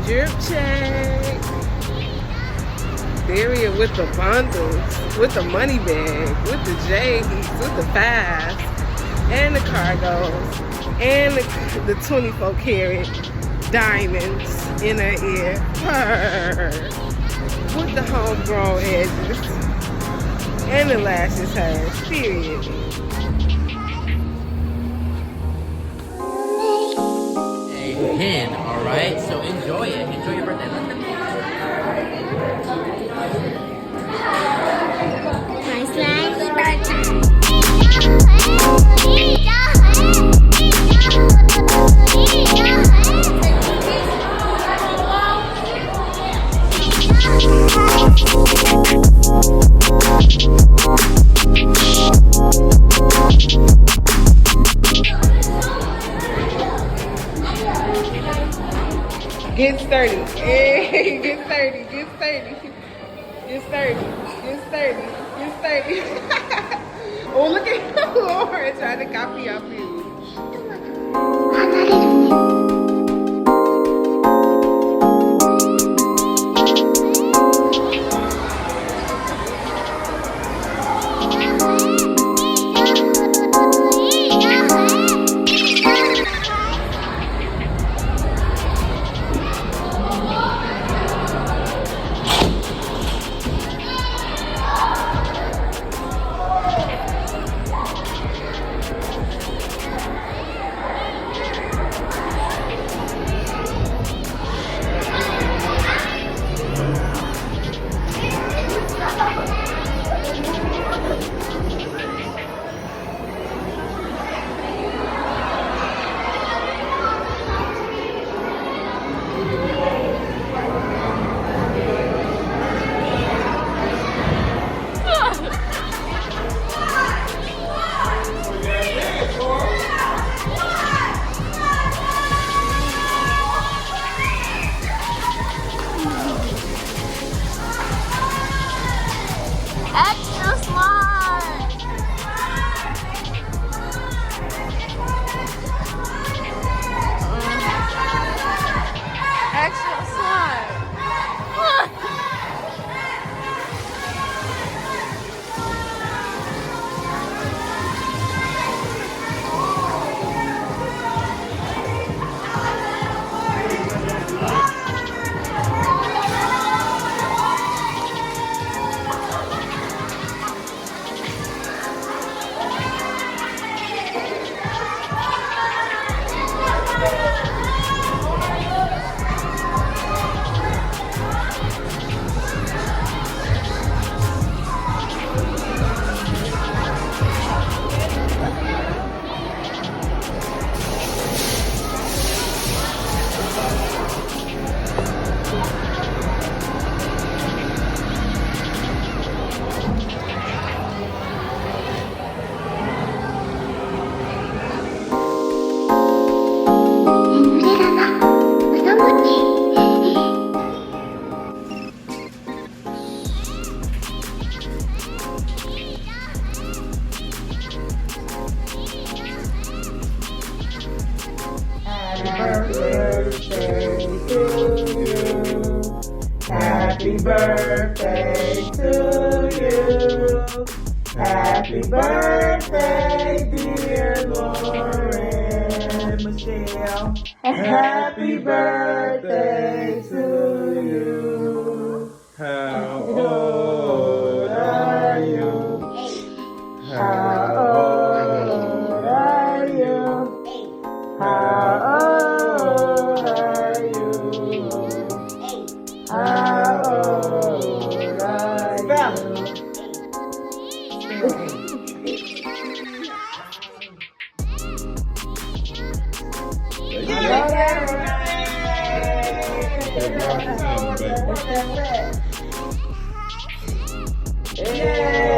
Drip check. There he is with the bundles, with the money bag, with the J's, with the fast, and the cargos, and the 24 karat diamonds in her ear. With the homegrown edges. And the lashes hers. Period. Amen. Alright, so enjoy it. Enjoy your birthday. My slimy birthday. Get sturdy. Hey, get sturdy. Get sturdy. Get sturdy. Get sturdy. Get sturdy. Oh, look at Laura trying to copy off you. Extra smart. Extra smart. Happy birthday to you. Happy birthday, dear Lauren Michelle. Happy birthday to you. How old are you? How old are you? How old are you? How old are you? Yeah.